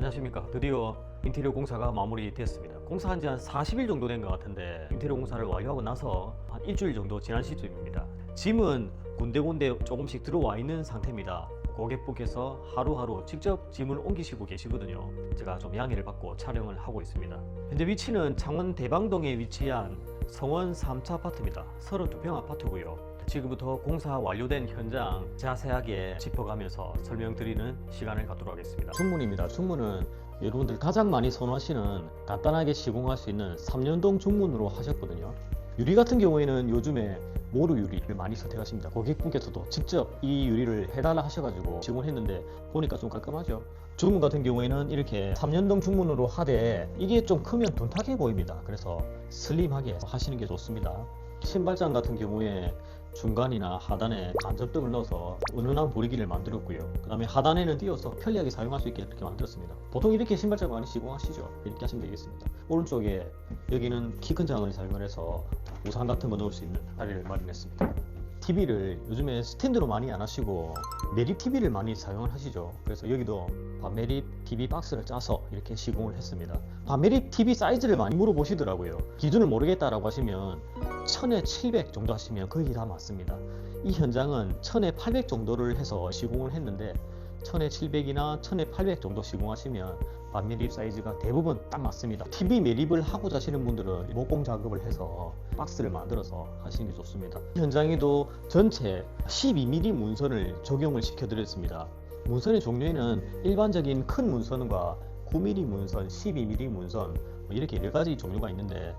안녕하십니까. 드디어 인테리어 공사가 마무리됐습니다. 공사한 지 한 40일 정도 된 것 같은데 인테리어 공사를 완료하고 나서 한 일주일 정도 지난 시점입니다. 짐은 군데군데 조금씩 들어와 있는 상태입니다. 고객분께서 하루하루 직접 짐을 옮기시고 계시거든요. 제가 좀 양해를 받고 촬영을 하고 있습니다. 현재 위치는 창원 대방동에 위치한 성원 3차 아파트입니다. 32평 아파트고요. 지금부터 공사 완료된 현장 자세하게 짚어가면서 설명드리는 시간을 갖도록 하겠습니다. 중문입니다. 중문은 여러분들 가장 많이 선호하시는 간단하게 시공할 수 있는 3연동 중문으로 하셨거든요. 유리 같은 경우에는 요즘에 모루 유리를 많이 선택하십니다. 고객분께서도 직접 이 유리를 해달라 하셔가지고 시공을 했는데 보니까 좀 깔끔하죠. 중문 같은 경우에는 이렇게 3연동 중문으로 하되 이게 좀 크면 둔탁해 보입니다. 그래서 슬림하게 하시는 게 좋습니다. 신발장 같은 경우에 중간이나 하단에 간접등을 넣어서 은은한 분위기를 만들었고요. 그 다음에 하단에는 띄어서 편리하게 사용할 수 있게 이렇게 만들었습니다. 보통 이렇게 신발장 많이 시공하시죠? 이렇게 하시면 되겠습니다. 오른쪽에 여기는 키 큰 장을 사용을 해서 우산 같은 거 넣을 수 있는 자리를 마련했습니다. TV를 요즘에 스탠드로 많이 안 하시고 매립 TV를 많이 사용을 하시죠. 그래서 여기도 반매립 TV 박스를 짜서 이렇게 시공을 했습니다. 반매립 TV 사이즈를 많이 물어보시더라고요. 기준을 모르겠다라고 하시면 1000에 700 정도 하시면 거의 다 맞습니다. 이 현장은 1000에 800 정도를 해서 시공을 했는데 1000에 700이나 1000에 800 정도 시공하시면 반매립 사이즈가 대부분 딱 맞습니다. TV 매립을 하고자 하시는 분들은 목공 작업을 해서 박스를 만들어서 하시는 게 좋습니다. 현장에도 전체 12mm 문선을 적용을 시켜드렸습니다. 문선의 종류에는 일반적인 큰 문선과 9mm 문선, 12mm 문선 이렇게 여러 가지 종류가 있는데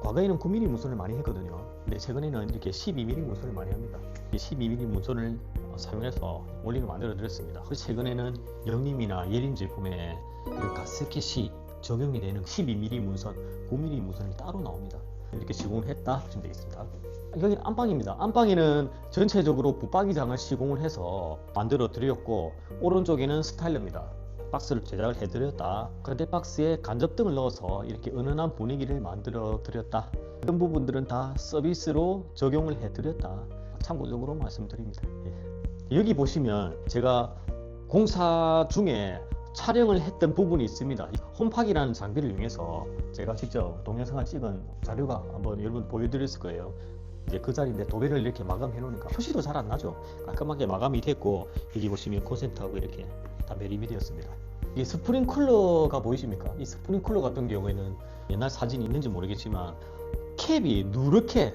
과거에는 9mm 문선을 많이 했거든요. 근데 최근에는 이렇게 12mm 문선을 많이 합니다. 이 12mm 문선을 사용해서 원링을 만들어 드렸습니다. 최근에는 영림이나 예림 제품에 가스켓이 적용이 되는 12mm 문선, 9mm 문선이 따로 나옵니다. 이렇게 시공을 했다 하시면 되겠습니다. 여기는 안방입니다. 안방에는 전체적으로 붙박이장을 시공을 해서 만들어 드렸고 오른쪽에는 스타일러입니다. 박스를 제작을 해드렸다. 그런데 박스에 간접등을 넣어서 이렇게 은은한 분위기를 만들어 드렸다. 이런 부분들은 다 서비스로 적용을 해드렸다. 참고적으로 말씀드립니다. 여기 보시면 제가 공사 중에 촬영을 했던 부분이 있습니다. 홈팍이라는 장비를 이용해서 제가 직접 동영상을 찍은 자료가 한번 여러분 보여드렸을 거예요. 이제 그 자리인데 도배를 이렇게 마감해 놓으니까 표시도 잘 안 나죠. 깔끔하게 마감이 됐고 여기 보시면 콘센트하고 이렇게 다 매립이 되었습니다. 이 스프링쿨러가 보이십니까? 이 스프링쿨러 같은 경우에는 옛날 사진이 있는지 모르겠지만 캡이 누렇게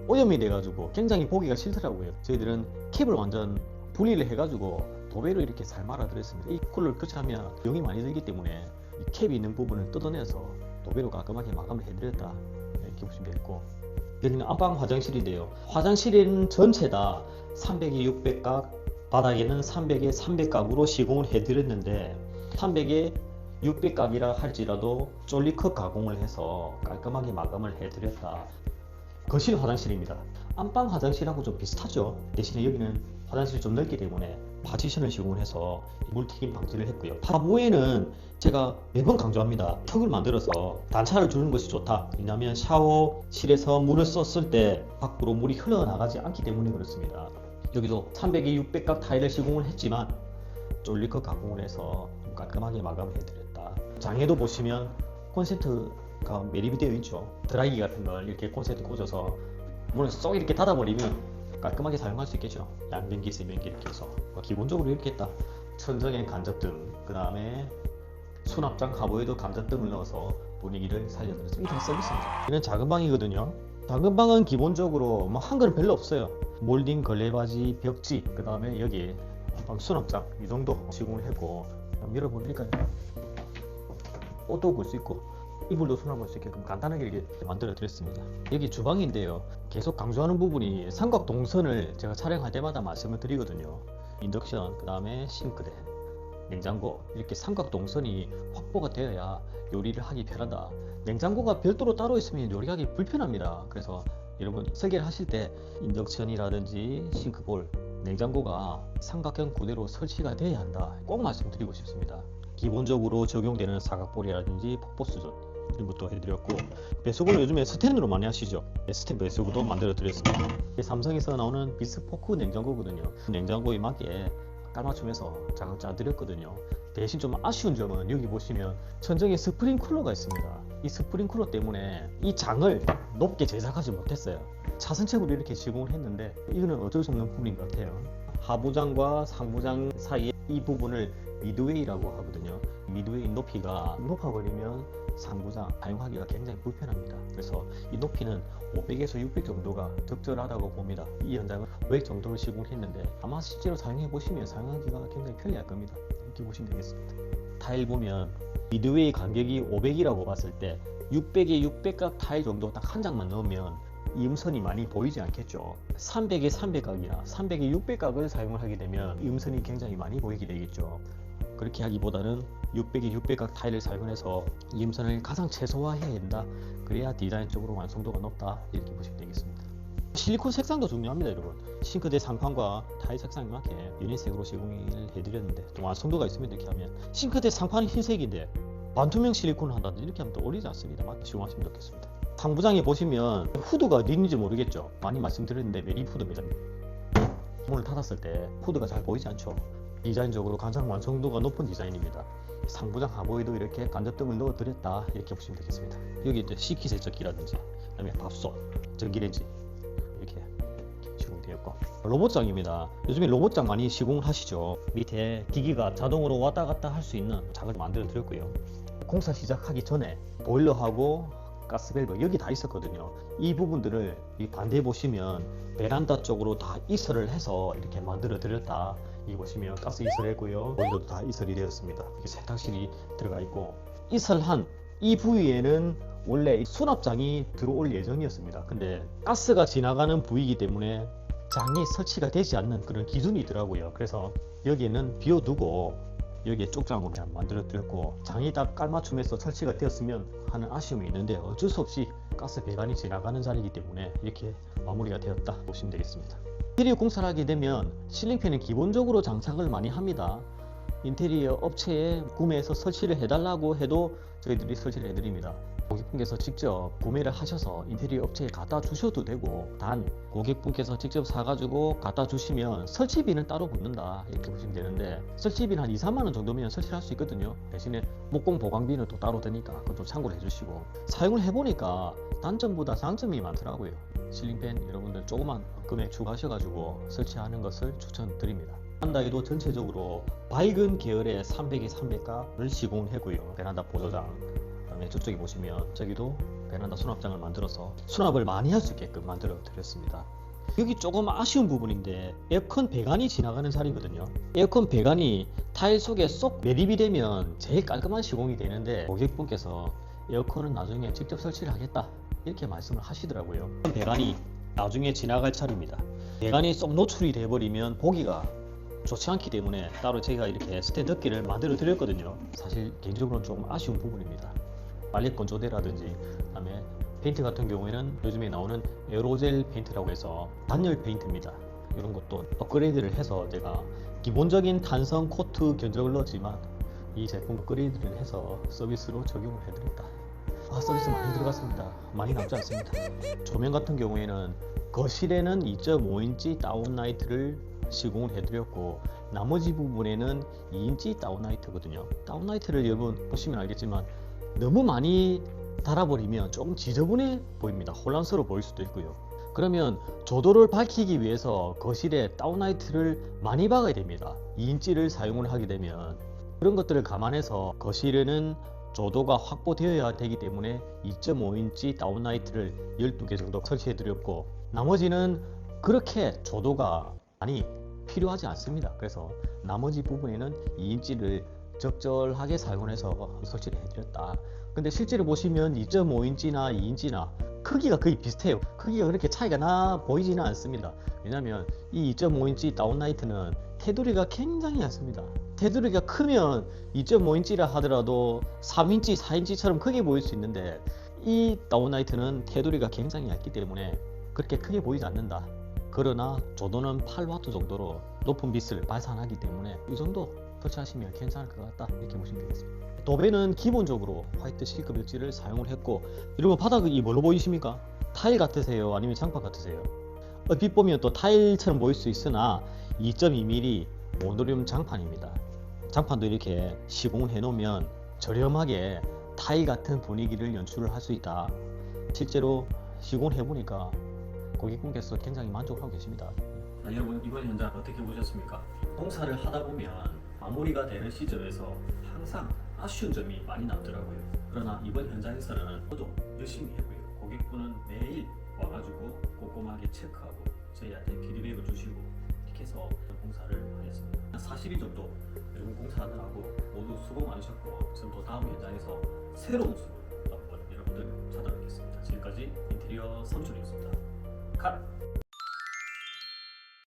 오염이 돼가지고 굉장히 보기가 싫더라고요. 저희들은 캡을 완전 분리를 해가지고 도배로 이렇게 잘 말아드렸습니다. 이 쿨러를 교체하면 비용이 많이 들기 때문에 이 캡이 있는 부분을 뜯어내서 도배로 깔끔하게 마감을 해드렸다. 이렇게 보시면 되겠고 여기는 안방 화장실인데요. 화장실은 전체 다 300에 600각, 바닥에는 300에 300각으로 시공을 해드렸는데 300에 600각이라 할지라도 쫄리컵 가공을 해서 깔끔하게 마감을 해드렸다. 거실 화장실입니다. 안방 화장실하고 좀 비슷하죠. 대신에 여기는 화장실이 좀 넓기 때문에 파티션을 시공을 해서 물튀김 방지를 했고요. 하부에는 제가 매번 강조합니다. 턱을 만들어서 단차를 주는 것이 좋다. 왜냐하면 샤워실에서 물을 썼을 때 밖으로 물이 흘러나가지 않기 때문에 그렇습니다. 여기도 300에 600각 타일을 시공을 했지만 쫄리컵 가공을 해서 깔끔하게 마감을 해드렸다. 장에도 보시면 콘센트가 매립이 되어 있죠. 드라이기 같은 걸 이렇게 콘센트 꽂아서 문을 쏙 이렇게 닫아버리면 깔끔하게 사용할 수 있겠죠. 양변기, 세면기 이렇게 해서 기본적으로 이렇게 했다. 천정엔 간접등, 그 다음에 수납장 하부에도 간접등을 넣어서 분위기를 살려드렸습니다. 이게 서비스입니다. 이건 작은 방이거든요. 작은 방은 기본적으로 뭐 한 거는 별로 없어요. 몰딩, 걸레바지, 벽지, 그 다음에 여기 수납장 이 정도 시공을 했고 밀어보니까 옷도 볼 수 있고 이불도 수납할 수 있게끔 간단하게 이렇게 만들어 드렸습니다. 여기 주방인데요. 계속 강조하는 부분이 삼각 동선을 제가 촬영할 때마다 말씀을 드리거든요. 인덕션, 그 다음에 싱크대, 냉장고 이렇게 삼각 동선이 확보가 되어야 요리를 하기 편하다. 냉장고가 별도로 따로 있으면 요리하기 불편합니다. 그래서 여러분 설계를 하실 때 인덕션이라든지 싱크볼, 냉장고가 삼각형 구대로 설치가 되어야 한다. 꼭 말씀드리고 싶습니다. 기본적으로 적용되는 사각볼이라든지 폭포수전 이런 것도 해드렸고 배수구는 요즘에 스텐으로 많이 하시죠. 스텐 배수구도 만들어 드렸습니다. 삼성에서 나오는 비스포크 냉장고거든요. 냉장고에 맞게 깔맞춤해서 장을 짜드렸거든요. 대신 좀 아쉬운 점은 여기 보시면 천정에 스프링쿨러가 있습니다. 이 스프링쿨러 때문에 이 장을 높게 제작하지 못했어요. 차선책으로 이렇게 시공을 했는데 이거는 어쩔 수 없는 부분인 것 같아요. 하부장과 상부장 사이에 이 부분을 미드웨이라고 하거든요. 미드웨이 높이가 높아버리면 상부장 사용하기가 굉장히 불편합니다. 그래서 이 높이는 500에서 600 정도가 적절하다고 봅니다. 이 현장은 500 정도로 시공했는데 아마 실제로 사용해 보시면 사용하기가 굉장히 편리할 겁니다. 이렇게 보시면 되겠습니다. 타일 보면 미드웨이 간격이 500이라고 봤을 때 600에 600각 타일 정도 딱 한 장만 넣으면 이 음선이 많이 보이지 않겠죠. 300에 300각이나 300에 600각을 사용을 하게 되면 이 음선이 굉장히 많이 보이게 되겠죠. 그렇게 하기보다는 600에 600각 타일을 사용해서 이 음선을 가장 최소화해야 된다. 그래야 디자인적으로 완성도가 높다. 이렇게 보시면 되겠습니다. 실리콘 색상도 중요합니다, 여러분. 싱크대 상판과 타일 색상이 맞게 유니색으로 시공을 해드렸는데 좀 완성도가 있으면 이렇게 하면 싱크대 상판은 흰색인데 반투명 실리콘을 한다든지 이렇게 하면 또 어울리지 않습니다. 맞게 시공하시면 좋겠습니다. 상부장에 보시면 후드가 어딘지 모르겠죠. 많이 말씀드렸는데 매립 후드입니다. 문을 닫았을 때 후드가 잘 보이지 않죠. 디자인적으로 가장 완성도가 높은 디자인입니다. 상부장 하부에도 이렇게 간접등을 넣어 드렸다. 이렇게 보시면 되겠습니다. 여기 이제 식기 세척기라든지 그다음에 밥솥, 전기레인지 이렇게 시공되었고 로봇장입니다. 요즘에 로봇장 많이 시공을 하시죠. 밑에 기기가 자동으로 왔다 갔다 할 수 있는 장을 만들어 드렸고요. 공사 시작하기 전에 보일러하고 가스밸브 여기 다 있었거든요. 이 부분들을 이 반대에 보시면 베란다 쪽으로 다 이설을 해서 이렇게 만들어 드렸다. 이 보시면 가스 이설했고요. 보일러도 다 이설이 되었습니다. 이렇게 세탁실이 들어가 있고 이설한 이 부위에는 원래 수납장이 들어올 예정이었습니다. 근데 가스가 지나가는 부위이기 때문에 장이 설치가 되지 않는 그런 기준이 있더라고요. 그래서 여기에는 비워두고 여기에 쪽장으로 그냥 만들어 드렸고 장이 다 깔맞춤해서 설치가 되었으면 하는 아쉬움이 있는데 어쩔 수 없이 가스 배관이 지나가는 자리이기 때문에 이렇게 마무리가 되었다 보시면 되겠습니다. 인테리어 공사를 하게 되면 실링팬은 기본적으로 장착을 많이 합니다. 인테리어 업체에 구매해서 설치를 해달라고 해도 저희들이 설치를 해드립니다. 고객분께서 직접 구매를 하셔서 인테리어 업체에 갖다 주셔도 되고 단 고객분께서 직접 사가지고 갖다 주시면 설치비는 따로 붙는다 이렇게 보시면 되는데 설치비는 한 2, 3만원 정도면 설치를 할 수 있거든요. 대신에 목공 보강비는 또 따로 드니까 그건 좀 참고를 해주시고 사용을 해보니까 단점보다 장점이 많더라고요. 실링팬 여러분들 조그만 금액 추가하셔가지고 설치하는 것을 추천드립니다. 베란다에도 전체적으로 밝은 계열의 300에 300가를 시공을 했고요. 베란다 보조장 그다음에 저쪽에 보시면 저기도 베란다 수납장을 만들어서 수납을 많이 할 수 있게끔 만들어 드렸습니다. 여기 조금 아쉬운 부분인데 에어컨 배관이 지나가는 자리거든요. 에어컨 배관이 타일 속에 쏙 매립이 되면 제일 깔끔한 시공이 되는데 고객분께서 에어컨은 나중에 직접 설치를 하겠다 이렇게 말씀을 하시더라고요. 배관이 나중에 지나갈 차례입니다. 배관이 쏙 노출이 돼버리면 보기가 좋지 않기 때문에 따로 제가 이렇게 스탠드기를 만들어 드렸거든요. 사실 개인적으로는 조금 아쉬운 부분입니다. 빨래 건조대라든지 그다음에 페인트 같은 경우에는 요즘에 나오는 에어로젤 페인트라고 해서 단열 페인트입니다. 이런 것도 업그레이드를 해서 제가 기본적인 탄성 코트 견적을 넣었지만 이 제품 업그레이드를 해서 서비스로 적용을 해드렸다. 서비스 많이 들어갔습니다. 많이 남지 않습니다. 조명 같은 경우에는 거실에는 2.5인치 다운라이트를 시공을 해드렸고 나머지 부분에는 2인치 다운라이트거든요. 다운라이트를 여러분 보시면 알겠지만 너무 많이 달아버리면 조금 지저분해 보입니다. 혼란스러워 보일 수도 있고요. 그러면 조도를 밝히기 위해서 거실에 다운라이트를 많이 박아야 됩니다. 2인치를 사용을 하게 되면 그런 것들을 감안해서 거실에는 조도가 확보되어야 되기 때문에 2.5인치 다운라이트를 12개 정도 설치해 드렸고 나머지는 그렇게 조도가 많이 필요하지 않습니다. 그래서 나머지 부분에는 2인치를 적절하게 사용해서 설치를 해드렸다. 근데 실제로 보시면 2.5인치나 2인치나 크기가 거의 비슷해요. 크기가 그렇게 차이가 나 보이지는 않습니다. 왜냐면 이 2.5인치 다운라이트는 테두리가 굉장히 얇습니다. 테두리가 크면 2.5인치라 하더라도 3인치, 4인치처럼 크게 보일 수 있는데 이 다운라이트는 테두리가 굉장히 얇기 때문에 그렇게 크게 보이지 않는다. 그러나 조도는 8W 정도로 높은 빛을 발산하기 때문에 이 정도 설치하시면 괜찮을 것 같다 이렇게 보시면 되겠습니다. 도배는 기본적으로 화이트 실크 벽지를 사용을 했고 여러분 바닥이 뭘로 보이십니까? 타일 같으세요? 아니면 장판 같으세요? 빛 보면 또 타일처럼 보일 수 있으나 2.2mm 모노리움 장판입니다. 장판도 이렇게 시공해 놓으면 저렴하게 타일 같은 분위기를 연출을 할 수 있다. 실제로 시공을 해보니까 고객분께서 굉장히 만족하고 계십니다. 여러분, 이번 현장 어떻게 보셨습니까? 공사를 하다 보면 마무리가 되는 시점에서 항상 아쉬운 점이 많이 남더라고요. 그러나 이번 현장에서는 저도 열심히 했고요. 고객분은 매일 와가지고 꼼꼼하게 체크하고 저희한테 피드백을 주시고 이렇게 해서 공사를 하였습니다. 한 40일 정도 여러분 공사하느라고 모두 수고 많으셨고, 저는 또 다음 현장에서 새로운 모습으로 한번 여러분들 찾아뵙겠습니다. 지금까지 인테리어 선출이었습니다. 컷!